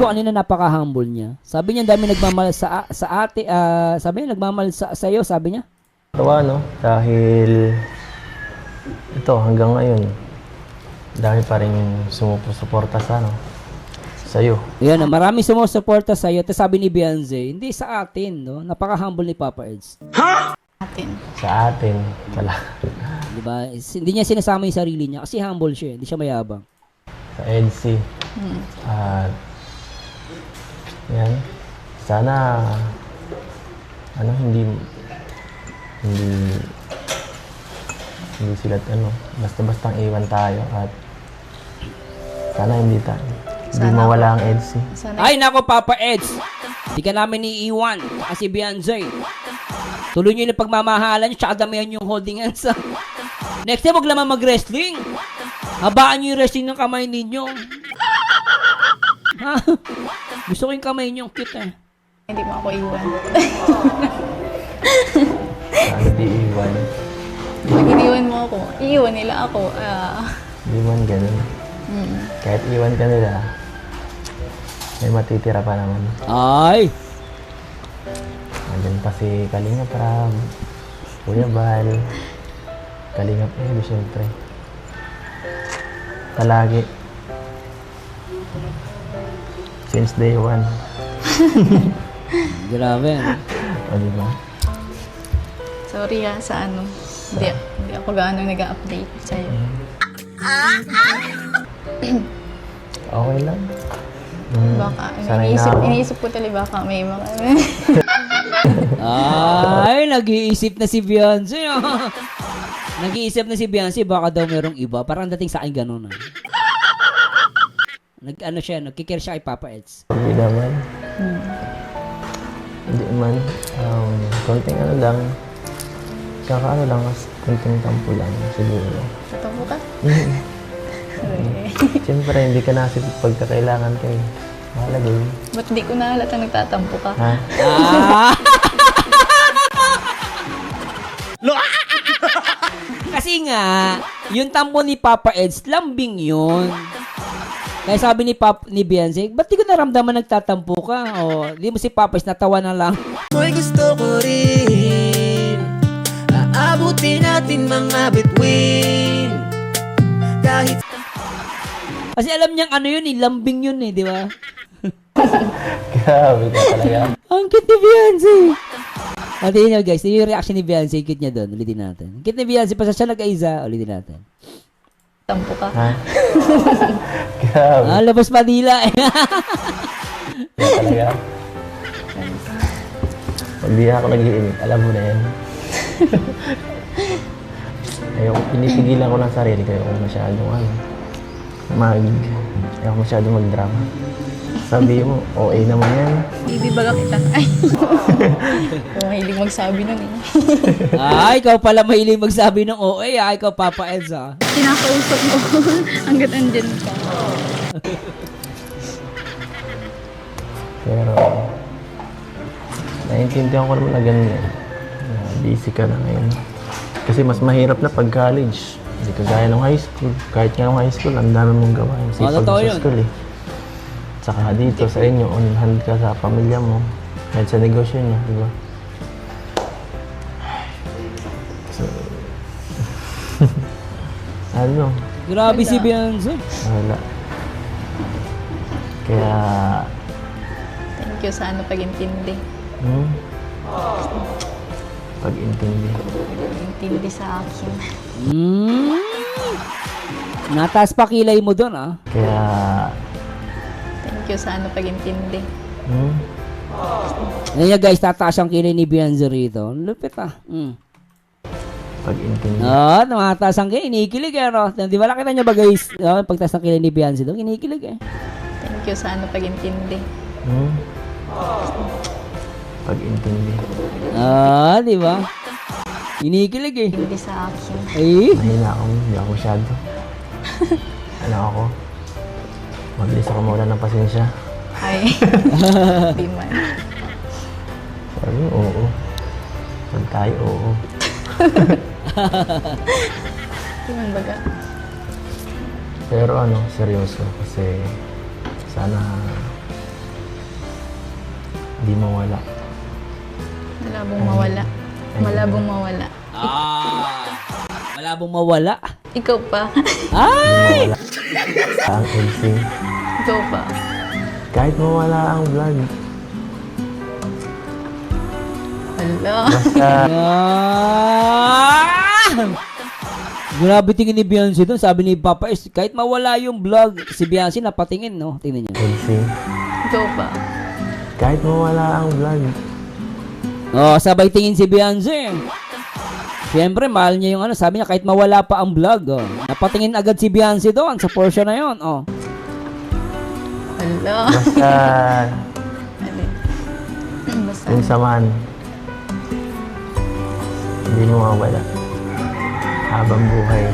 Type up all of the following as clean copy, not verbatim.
ko kanina napaka-humble niya. Sabi niya dami nagmamahal sa ate, sabi niya nagmamahal sa iyo, sabi niya. Tawa, no? Dahil ito hanggang ngayon, dahil pa rin sumusuporta sa ano, sa'yo. Yan, maraming sumusuporta sa iyo. Tapos sabi ni Beyonce, hindi sa atin, no? Napaka-humble ni Papa Eds. Sa atin, wala. Diba? Hindi niya sinasama yung sarili niya kasi humble siya, hindi siya mayabang. Sa EDC. At yan. Sana ano hindi sila ano, basta-bastang iwan tayo at sana hindi mawala ang EDC. Ay nako Papa Eds, hindi ka namin iiwan kasi Beyonce. Tuloy nyo yung pagmamahalan nyo tsaka damihan yung holding hands. Next time, huwag naman mag-wrestling. Habaan nyo yung wrestling ng kamay ninyo. Ha? Gusto ko yung kamay nyo. Cute eh. Hindi mo ako iwan. Sana di iwan. Pag iniwan mo ako, iiwan nila ako. Di man ganun. Kahit iwan ka nila, may matitira pa naman. Ay! Andyan pa si Kalinga Prab, Kuya Bal, Kalinga Edo, syempre. Palagi. Since day one. Grabe. O, diba? Sorry sa ano. Hindi ako gaano nag-update sa'yo. Okay lang. Baka, Sanay na ako. iniisip ko talaga baka may mga... Ay, nag-iisip na si Beyonce. Nag-iisip na si Beyonce, baka daw merong iba. Parang dating sa akin ganun. Nagkikare siya kay Papa Eds. Hindi naman. Hindi man. Konting ano lang. Tsaka ano lang, konting tampo lang siguro. Tatampo ka? Siyempre, hindi ka nasip pagkakailangan kayo. Mahalaga yun. Ba't di ko nahalata nagtatampo ka? Ha? Kasi nga, yung tampo ni Papa Eds, lambing yun. Kaya sabi ni Beyonce, ba't di ko naramdaman nagtatampo ka? O, di mo si Papa Eds natawa na lang. Mo'y gusto ko rin aabutin natin mga bituin. Kahit Kasi alam niyang ano yun lambing yun di ba? Grabe ka talaga. Ang cute ni Beyonce. At yun nyo guys, yung reaction ni Beyonce, cute niya doon. Ulitin natin. Cute ni Beyonce, pa siya nag-aiza. Ulitin natin. Tampo ka? Ha? Grabe. Labas padila eh. Kaya talaga. Pag di ako nag-iinit, alam mo na yan. Ayoko, pinipigilan ko ng sarili ko. Ayoko masyadong ayoko masyadong mag-drama. Sabi mo, OA naman yan. Bibibaga kita. Ay! Kung mahilig magsabi nun eh. Ikaw pala mahilig magsabi ng OA ikaw Papa Eds Kinakausap mo hanggat andyan ka. Pero, naiintindihan ko naman na ganun eh. Busy ka na ngayon. Kasi mas mahirap na pag college. Hindi ka gaya ng high school. Kahit nga ng high school, ang dami mong gawain. Sipag mo sa school eh. Tsaka dito sa inyo, on hand ka sa pamilya mo. Kahit sa negosyo niyo, di ba? So, ano? Grabe si Beyonce. Wala. Kaya, Thank you sa pag-intindi. pag-intindi. Pag-intindi sa akin. Nataas pa kilay mo doon Kaya, Thank you sa pag-intindi. Ngayon guys, tataas ang kilay ni Beyonce rito. Lupit pag-intindi. Tumataas ang kilay. Inikilig Di ba nakita niyo ba guys? Pagtaas ng kilay ni Beyonce doon, inikilig Thank you sa pag-intindi. Pag-intindi. Di ba? Inikilig Hindi sa akin. Mahina ako, hindi ako masyado. Ano ako? Mabilis ako mawala ng pasensya. Ay. Di man. Sabi mo, oo. Pag tayo, oo. Di man baga. Pero seryoso kasi sana Hindi mawala. Malabong mawala. Malabong mawala. Malabong mawala. Ikaw pa. Ay! Ang Elsing. Ikaw pa. Kahit mawala ang vlog. Hala. Basta Grabe tingin ni Beyonce doon. Sabi ni Papa is, kahit mawala yung vlog, si Beyonce napatingin, no? Tingnan niyo. Elsing. Ikaw pa. Kahit mawala ang vlog. Oh, sabay tingin si Beyonce. Siyempre, mahal niya yung ano. Sabi niya, kahit mawala pa ang vlog, oh. Napatingin agad si Beyonce doon sa portion na yon, oh. Hala. Basta Basta. yung samaan. Hindi mo mawala. Habang buhay.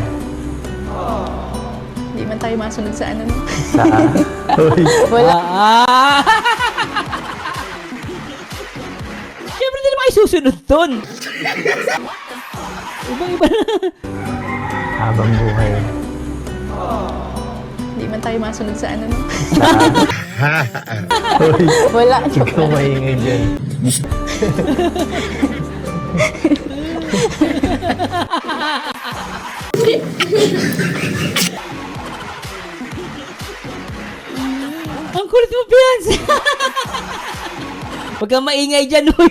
Hindi man tayo masunod sa ano. Sa... Uy. Wala. Siyempre, hindi naman kayo susunod doon. Ibang-iba na. Habang buhay. Hindi man tayo masunod sa ano. Uy. Wala. Ikaw maingay dyan. Ang kulit mo, Beyonce. Huwag kang maingay dyan, uy.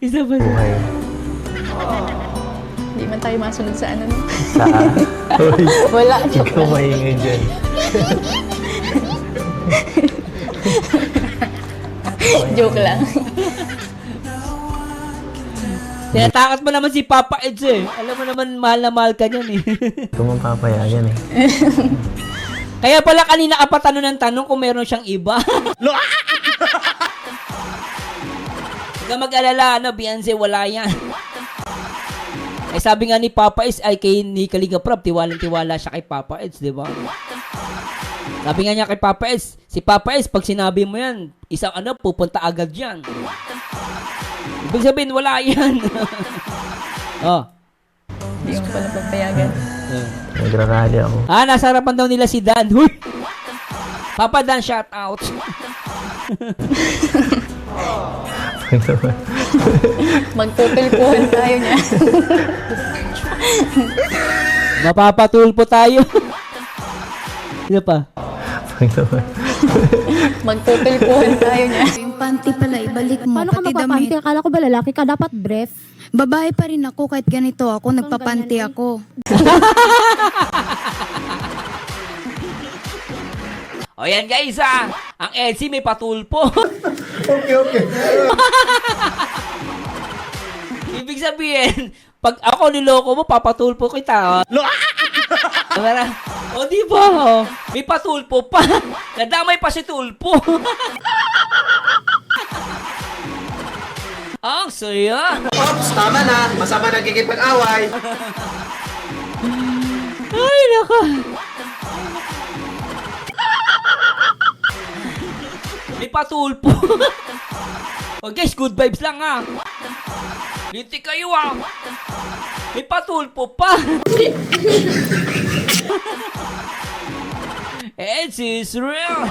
Isa ba? Buhay. Hindi man tayo masunod sa ano. Sa... Uy. Wala. Ikaw maingay dyan. Joke lang. Tinatakot mo naman si Papa Eds eh. Alam mo naman, mahal na mahal ka niyan eh. Ito mong papayagan eh. Kaya pala kanina ka pa tanong ng tanong kung meron siyang iba. Huwag ka mag-alala, ano, Beyonce, wala yan. Eh sabi nga ni Papa Eds, ay kay ni Kalinga Prab, tiwalang-tiwala siya kay Papa Eds, di ba? Sabi nga niya kay Papa Eds, si Papa Eds, pag sinabi mo yan, isang ano, pupunta agad yan. Ibig sabihin, wala yan. Oh. Hindi mo pala pagpayagan. Nagrarally ako. Nasa harapan daw nila si Dan. Huy! Papa Dan, shout out. Magtutulpuhan tayo niya. Mapapatulpo tayo. Ano pa? Magtutulpuhan tayo niya. Yung panty pala, ibalik mo. Paano ka pati magpapanty? damit. Akala ko ba lalaki ka? Dapat brief. Babae pa rin ako kahit ganito ako, nagpapanty ganyan, eh. ako. O yan guys ang Elsie may patulpo. Okay. Ibig sabihin, pag ako niloko mo, papatulpo kita. O di ba? Oh, may patulpo pa. Nadamay pa si tulpo. Ang saya. Ops, tama na. Masama nagkikipag-away. Ay, nako. May patulpo. O guys, good vibes lang Linti kayo May patulpo pa. Edsy is real.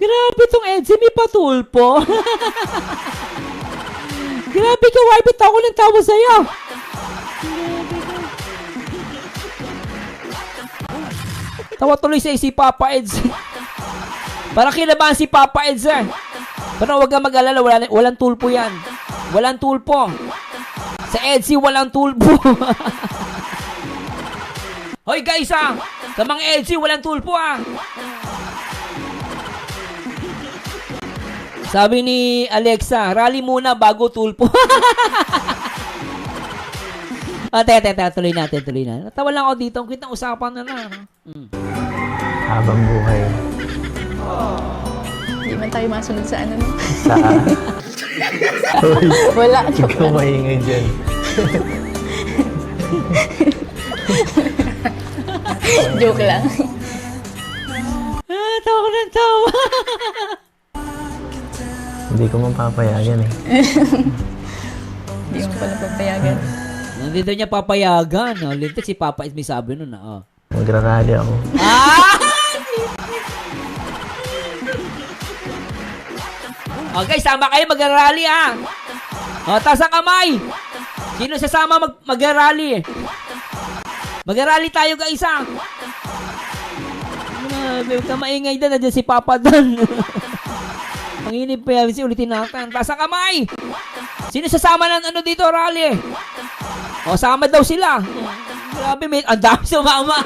Grabe tong Edsy, may patulpo. Grabe ka, wipit ako ng tawa sa'yo. Tawa tuloy sa'yo si Papa Eds. Parang kinabahan si Papa Eds Pero huwag kang mag-alala, walang tulpo yan. Walang tulpo. Sa Edsy, walang tulpo. Hoy guys sa mga Edsy, walang tulpo Sabi ni Alexa, rally muna bago tulpo. Teka, tuloy natin. Natawa lang ako dito, ang kitang usapan na. Habang buhay. Hindi man tayo masunod sa ano. Sa... Uy. Wala. Joke Ikaw lang. maingay dyan. Joke lang. Tawa ko ng tawa. Hindi ko mapapayagan eh. Hindi mo pala pagpayagan. Nandito niya papayagan. Lintik si Papa is may sabi nun Magrarally ako. Okay, sama kayo mag-rally ha. O, taas ang kamay. Sino sasama mag-rally? Mag-rally tayo guys ha. Huwag ka maingay doon. Nandiyan si Papa doon. Panginip pa yan. Ulitin natin. Taas ang kamay. Sino sasama ng ano dito, rally? O, sama daw sila. Grabe, may ang dami sumama.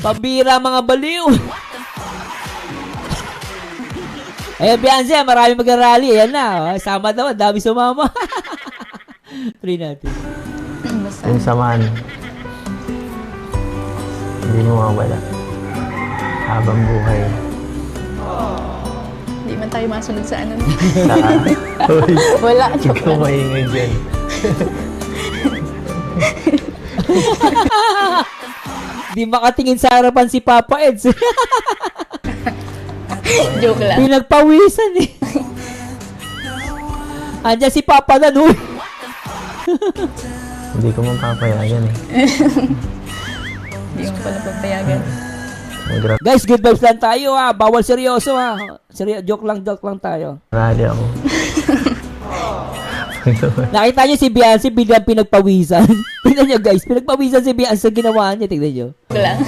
Pambira mga baliw. Ayan, Beyonce, marami mag-rally. Ayan na. Sama daw, ang dami sumama. Try natin. Basta. Yung samahan. Hindi mo mawala. Habang buhay. Hindi man tayo masunod sa ano. Hoy, Wala. huwag kang maingay dyan. Di makatingin sa harapan si Papa Eds. Joke lang. Pinagpawisan eh. Andiyan si Papa na, no? Hindi ko mapapayagan eh. Hindi mo pala papayagan. Guys, good vibes lang tayo ha. Bawal seryoso ha. Joke lang tayo. Rally ako. Nakita niyo si Beyonce biglang pinagpawisan. Tingnan niyo guys, pinagpawisan si Beyonce sa ginawa niya. Tingnan niyo. Joke lang.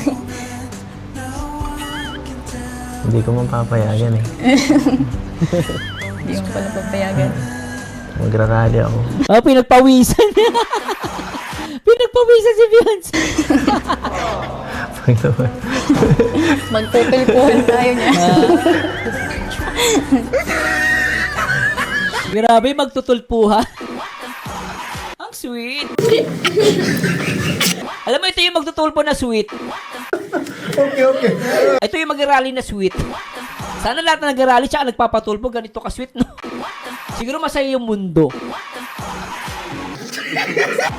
Hindi ko mapapayagan eh. Hindi mo pala papayagan. Magra-rally ako. Oh, pinagpawisan. Pinagpawisan si Beyonce. Magtutulpuhan tayo niya. Grabe, magtutulpuhan. Ang sweet. Alam mo, ito yung magtutulpo na sweet. Okay. Ito yung mag-rally na sweet. Sana lahat na nag-rally tsaka nagpapatulpo, ganito ka-sweet, no? Siguro masaya yung mundo.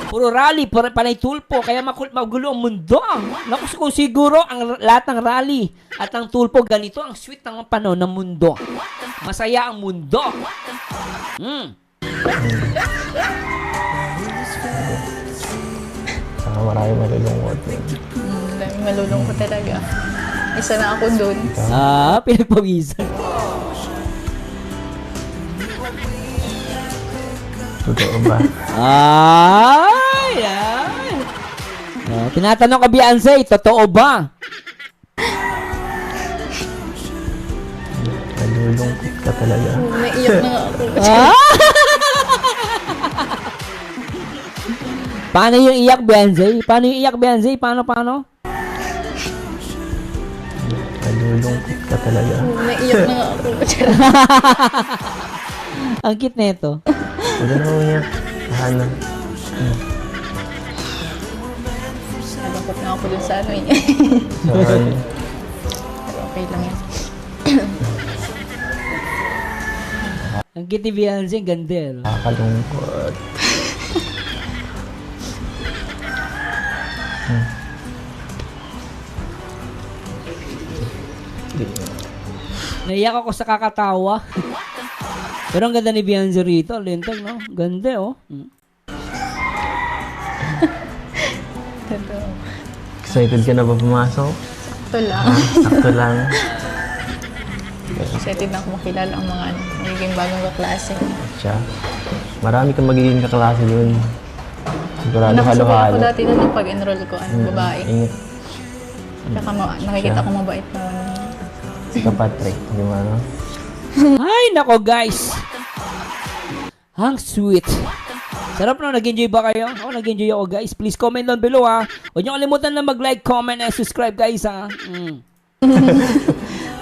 Puro rally, panay tulpo, kaya magulo ang mundo. Naku, kung siguro ang lahat ng rally at ng tulpo, ganito ang sweet ng panahon ng mundo. Masaya ang mundo. Saka marami malulungkot. Dami malulungkot talaga. Isa na ako dun. Pinagpawisan. Totoo ba? Ay! Tinatanong ka, Beyonce, totoo ba? Malulungkot ka talaga. Naiiyak na nga ako. Paano yung iyak, Beyonce? Paano? Malulungkot ka talaga. Naiiyak na nga ako. Ang cute nito. Huwag na umiyak. Tahanan. Nalungkot na ako dun sa ano eh. Tahanan. Pero okay lang yan. Ang cute ni Beyonce, ang ganda. No? Nakakalungkot. Naiyak ako sa kakatawa. Pero ang ganda ni Beyonce rito, lintag, no? Ganda, oh. Totoo. Excited ka na ba pumasok? Ito lang. Sakto lang. Excited na ako makilala ang mga magiging bagong kaklase. Siya. Marami kang magiging kaklase dun. Sigurado Nakasabay ako halo-halo. dati na nung pag-enroll ko, babae. Ingat. Tsaka nakikita ko mabait na Si Patrick. Di ba, no? Ay, nako, guys. Ang sweet. Sarap no, nag-enjoy ba kayo? Ako nag-enjoy ako, guys. Please comment down below, ha. Huwag niyo kalimutan na mag-like, comment, and subscribe, guys, ha.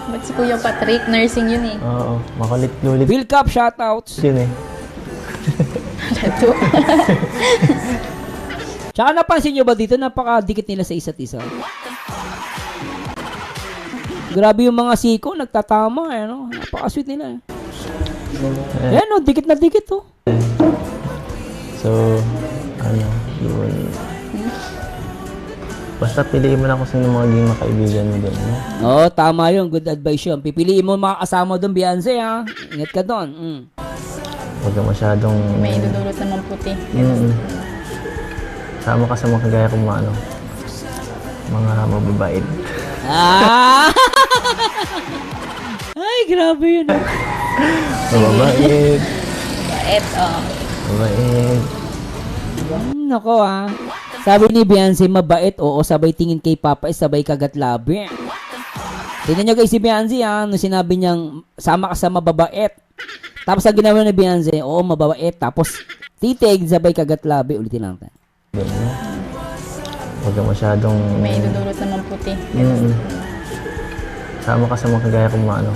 Ba't si Kuya Patrick? Nursing yun eh. Oo. Makulit-lulit Bill Cup, shoutouts. yun eh. Lato. Tsaka napansin nyo ba dito, napakadikit nila sa isa't isa. Grabe yung mga siko, nagtatama, no? Napaka-sweet nila, Ayan, no? Dikit na dikit, oh. So, ano, yun. Basta piliin mo na kung sino magiging makaibigan mo doon, no? Oo, tama yun. Good advice yun. Pipiliin mo mga kasama doon, Beyonce, ha? Ingat ka doon. Huwag ka masyadong... May idudulot naman puti. Sama ka sa mga kagaya kong mga, ano, mga mababait. Ah! Ay, grabe yun. Mababait. Bait, oh. Mabait. Nako Sabi ni Beyonce, mabait, oo, sabay tingin kay Papa is sabay kagat labi. Tingnan nyo guys si Beyonce nung sinabi niyang sama ka sa mababait. Tapos ang ginawa ni Beyonce, oo, mababait. Tapos titig, sabay kagat labi. Ulitin lang tayo. Huwag ka masyadong... May dudulot naman puti. Sama ka sa mga kagaya kong mga ano.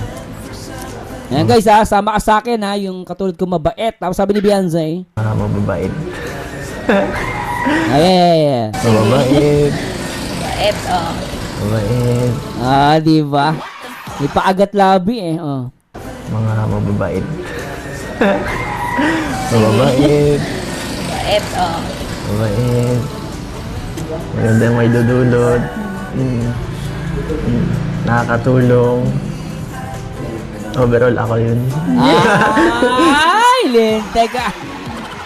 Ayan guys sama ka sa akin yung katulad ko mabait. Tapos sabi ni Beyonce, Mababait. ay. Mababait. Bait, oh. Mabait. Diba? May paagat labi oh. Mga mababait. Mababait. Bait, oh. Mabait. Maganda yung may dudulot. Nakakatulong. Overall, ako yun. Ay, lente ka.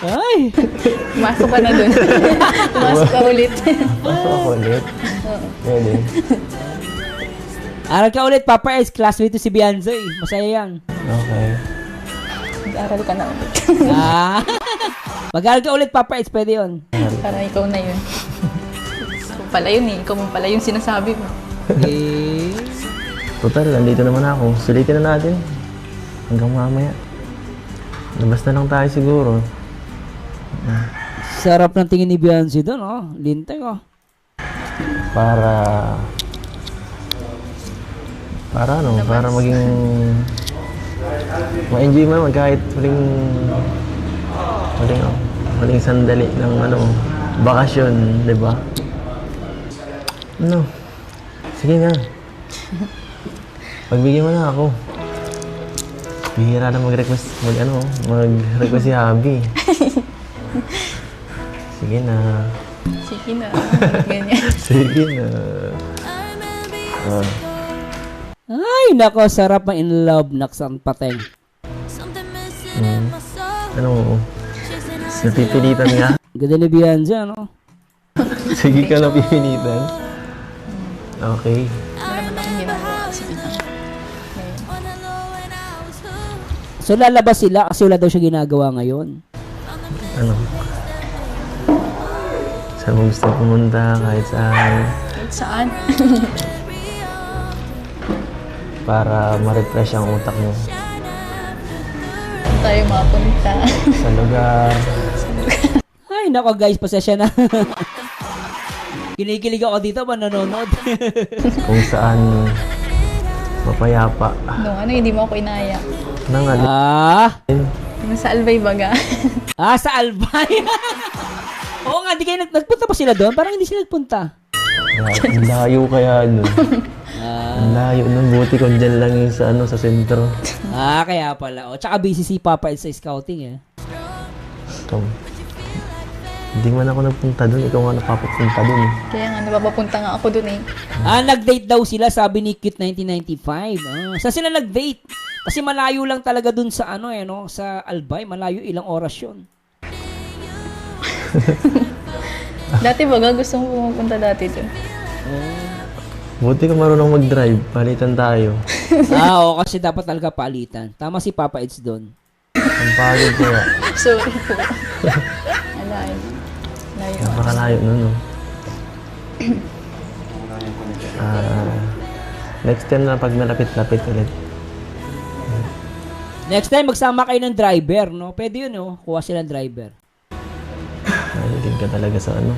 Ay. Pumasok ka na dun. Pumasok ka ulit. Pasok ako ulit. Pwede. Aral ka ulit, Papa S. Classmate to si Beyonce. Masaya yan. Okay. Mag-aral ka na ulit. Mag-aral ka ulit, Papa S. Pwede yun. Para ikaw na yun. Ikaw pala yun eh. Ikaw mo pala yung sinasabi mo. Eh. Total, nandito naman ako. Sulitin na natin. Hanggang mamaya. Labas na lang tayo siguro. Sarap ng tingin ni Beyonce doon, Linte ko. Para para maging ma-enjoy mo naman kahit huling sandali ng bakasyon, di ba? Sige na. Pagbigyan mo na ako. Bihira na mag-request si Habi. Sige na. Sige na. Ganyan. Sige na. Ay, nako, sarap ang in love, naksan pateng. Napipilitan nga. Ganda ni Beyonce, Sige ka napipilitan. Okay. Wala naman akong ginagawa. Sige na. So, lalabas sila kasi wala daw siya ginagawa ngayon. Saan mo gusto pumunta? Kahit saan. Kahit saan? Para ma-refresh ang utak mo. Saan tayo mapunta? Sa lugar. Ay, nako guys, pasensya na. Kinikilig ako dito ba nanonood? Kung saan mapayapa. Hindi mo ako inaya. Yung sa Albay Baga. Sa Albay. Oo nga, di kayo nagpunta pa sila doon? Parang hindi sila nagpunta. Ang layo kaya nun. Ang layo nun. Buti kung dyan lang yung sa sentro. Kaya pala. Tsaka busy si Papa sa scouting Hindi man ako nagpunta dun. Ikaw nga napapapunta dun. Kaya nga, napapapunta nga ako dun eh. Nag-date daw sila, sabi ni Cute 1995. Saan sila nag-date? Kasi malayo lang talaga dun sa sa Albay. Malayo, ilang oras yun. Dati baga, gusto mo pumunta dati dun. Buti ka marunong mag-drive. Palitan tayo. Oo, kasi dapat talaga palitan. Tama si Papa Eds doon. Ang pagod kaya. Sorry po. Alayo. Layo. Napakalayo nun, next time na pag malapit-lapit ulit. Next time, magsama kayo ng driver, Pwede yun, Kuha sila ng driver. Mahilig ka talaga sa Hindi,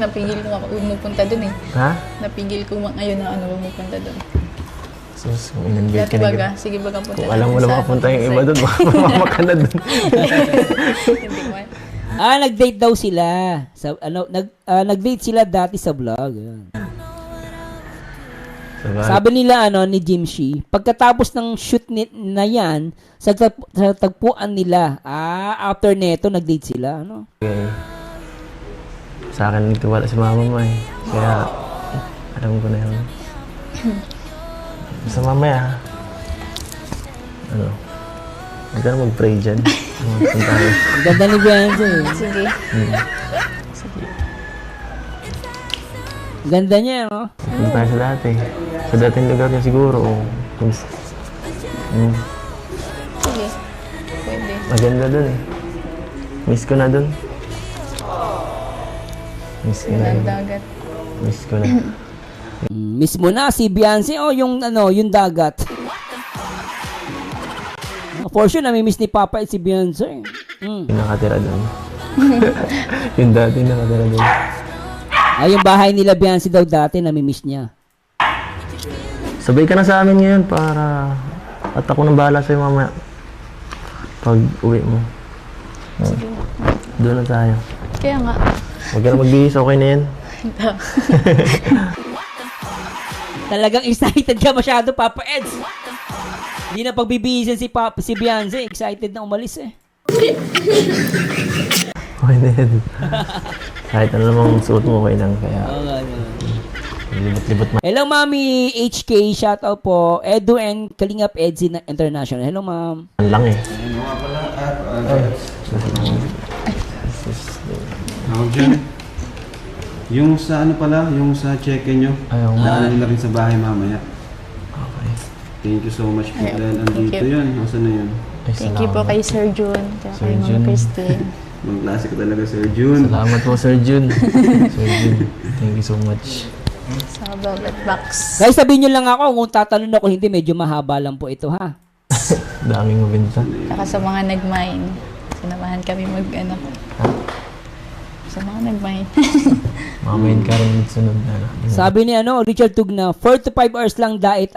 napigil ko nga pumunta dun eh. Ha? Napigil ko ngayon na pumunta dun. Sus, kung in-invite Dati ka baga, na. sige baga punta. Kung alam mo na makapunta yung iba doon, baka mamama ka na doon. Hindi man. Nag-date daw sila. Nag-date sila dati sa vlog. Sabi nila ni Jim Shee, pagkatapos ng shoot na yan, sa tagpuan nila, after neto, nag-date sila, Okay. Sa akin nagtiwala si mama mo eh. Kaya, alam ko na yun. Sa mamaya, huwag ka na mag-pray dyan. Ganda ni Beyonce. Sige. Ganda niya, Punta tayo sa dati. Sa dating lugar niya siguro. Sige. Pwede. Maganda dun eh. Miss ko na dun. Miss ko na. Yun ang dagat. Miss ko na. Miss mo na si Beyonce o yung yung dagat. For sure, nami-miss ni Papa si Beyonce. Yung nakatira dun. Yung dati nakatira dun. Ay, yung bahay nila Beyonce daw dati, nami-miss niya. Sabay ka na sa amin ngayon para at ako nang bahala sa'yo mamaya. Pag uwi mo. Doon na tayo. Kaya nga. Huwag ka na magbihis, okay na yan. Talagang excited ka masyado, Papa Eds. Hindi na pagbibihisan si Beyonce. Excited na umalis eh. Okay na yan. Kahit ano namang suot mo, okay lang. Kaya libot-libot ma. Hello, Mami HK. Shoutout po. Edu and Kalingap Edzi International. Hello, Ma'am. Ang lang eh. Tawag dyan. Yung sa ano pala, yung sa check-in nyo, Ayaw nga. daanan na rin sa bahay mamaya. Okay. Thank you so much po. Ay, Dahil andito thank you. yun. Nasaan na yun? Ay, Thank you po kay Sir Jun. Kaya Sir kay Jun. Mama Christine. Mga klase ko talaga, Sir Jun. Salamat po, Sir Jun. Sir Jun, thank you so much. Sa Velvet Box. Guys, sabihin nyo lang ako kung tatanong ako, hindi, medyo mahaba lang po ito, ha? Daming mabinta. Saka sa mga nag-mine. Sinamahan kami mag-ano. Sa mga nag-mine. Mamayin ka rin sunod na. Sabi ni Richard Tugna, 4 to 5 hours lang diet,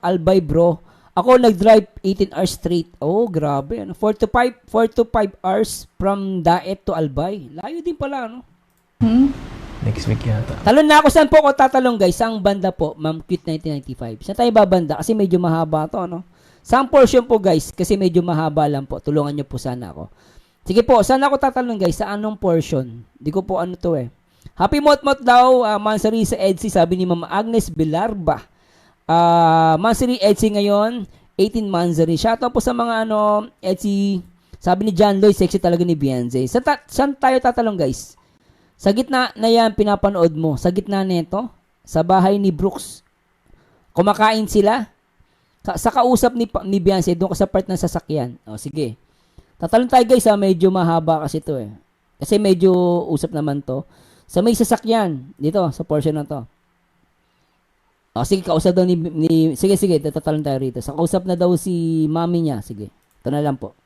Albay bro. Ako nag-drive 18 hours straight. Oh, grabe. 4 to 5 hours from Daet to Albay. Layo din pala, no? Next week yata. Talon na ako, saan po ako tatalong, guys? Saang banda po? Ma'am Cute 1995. Saan tayo babanda? Kasi medyo mahaba to, no? Saang portion po, guys? Kasi medyo mahaba lang po. Tulungan nyo po sana ako. Sige po, saan ako tatalong, guys? Sa anong portion? Di ko po ano to eh. Happy Mot-Mot daw, Mansari sa Edsy, sabi ni Mama Agnes Bilarba. Mansari Edsy ngayon, 18 Mansari. Shoutout po sa mga Edsy. Sabi ni John Lloyd, sexy talaga ni Beyonce. Saan tayo tatalong, guys? Sa gitna na yan, pinapanood mo. Sa gitna nito, sa bahay ni Brooks. Kumakain sila. Sa kausap ni Beyonce, doon ka sa part ng sasakyan. O, sige. Tatalong tayo, guys, medyo mahaba kasi to eh. Kasi medyo usap naman to. Sa may sasakyan, dito, sa portion na to. O, sige, kausap daw sige, tatalong tayo rito. Sa kausap na daw si mami niya. Sige, ito na lang po.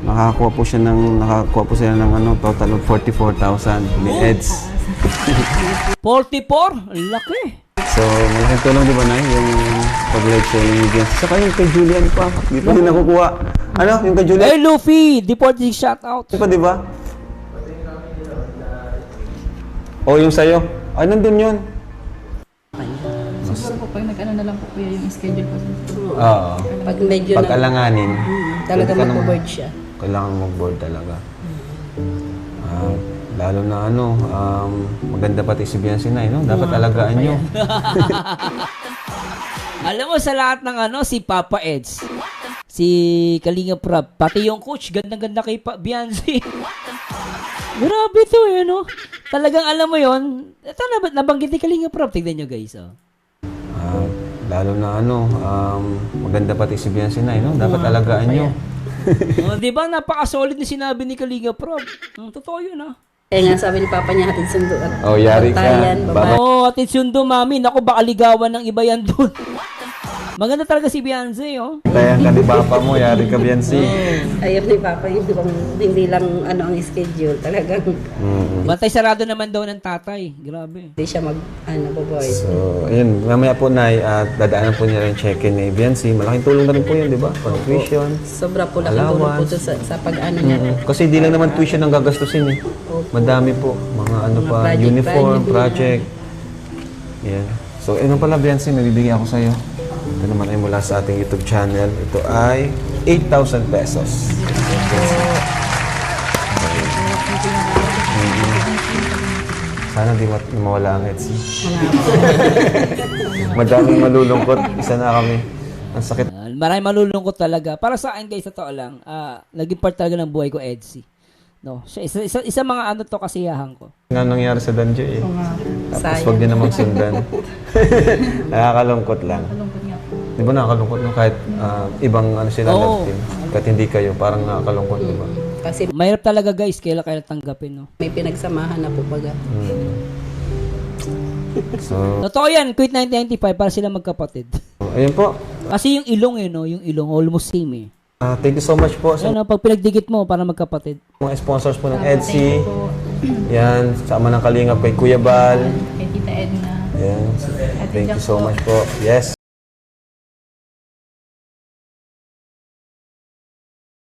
Nakakuha po sila ng total of 44,000 ni Eds. 44? Laki. So, malaking tulong di ba na yung pag-live showing ni Beyonce. Saka yung kay Julian pa. Di pa din nakukuha. Ano? Yung kay Julian? Hey, Luffy! Deported shoutout. Di pa, di ba? O, yung sa'yo? Ay, nandun yun. Siguro po pag nag-ano na lang po kuya yung schedule po. Oo. Pag medyo Pag-alanganin. talaga pwede ka naman- mag-board siya. Kailangan mag-board talaga. Lalo na maganda pati si Beyonce na, no? Dapat alagaan nyo. Alam mo, sa lahat ng si Papa Eds, si Kalinga Prab, pati yung coach, ganda-ganda kay Beyonce. Grabe to no? Talagang alam mo yon. Ito nabanggit ni Kalinga Prab. Tignan nyo, guys, Lalo na maganda pati si Beyonce na, no? Dapat alagaan nyo. Di ba, napaka-solid na sinabi ni Kalinga Prab. Totoo yun, Kaya nga sabi ni Papa niya, hatid sundo at Oh, yari ka. bantayan, babae. Oo, Ate Sundo, mami. Naku, baka ligawan ng iba yan dun. Maganda talaga si Beyonce, Tayan ka ni Papa mo, yari ka Beyonce. Ayaw ni Papa yun, hindi lang ang schedule. Talagang Bantay sarado naman daw ng tatay. Grabe. hindi siya boboy. So, ayun. Mamaya po, Nay, at dadaanan po niya rin check-in ni Beyonce. Malaking tulong na rin po yun, di ba? Pang-tuition. Sobra po laking tulong po to sa pag-ano niya. Kasi di lang naman tuition ang gagastusin, eh. Madami po. Mga project, uniform, project. Yan. So, yun pala, Beyonce, may bibigyan ako sa'yo. Ito naman ay mula sa ating YouTube channel. Ito ay 8,000 pesos. Sana di mawala ang Etsy. Madaming malulungkot. Isa na kami. Ang sakit. Maraming malulungkot talaga. Para sa akin, guys, totoo lang. Naging part talaga ng buhay ko, Edsy. No, so isa mga ano to kasiyahan ko. Nga nangyari sa Danjo eh. Tapos Sayang. wag din na magsundan. Nakakalungkot lang. Di ba nakakalungkot no? Kahit ibang ano sila Oo. love team. Kahit hindi kayo, parang nakakalungkot, di ba? Kasi Mahirap talaga guys, kailan tanggapin, no? may pinagsamahan na po baga. So, Totoo yan, quit 1995 para sila magkapatid. ayun po. Kasi yung ilong no, yung ilong almost same eh. Thank you so much po sa Yan, pag pinagdikit mo para magkapatid. mga sponsors po ng EDSI. Yan, sama ng kalingap kay Kuya Bal. Kay Tita Edna. Yan. Thank you Jack so po. much po. Yes.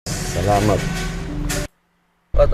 Salamat. At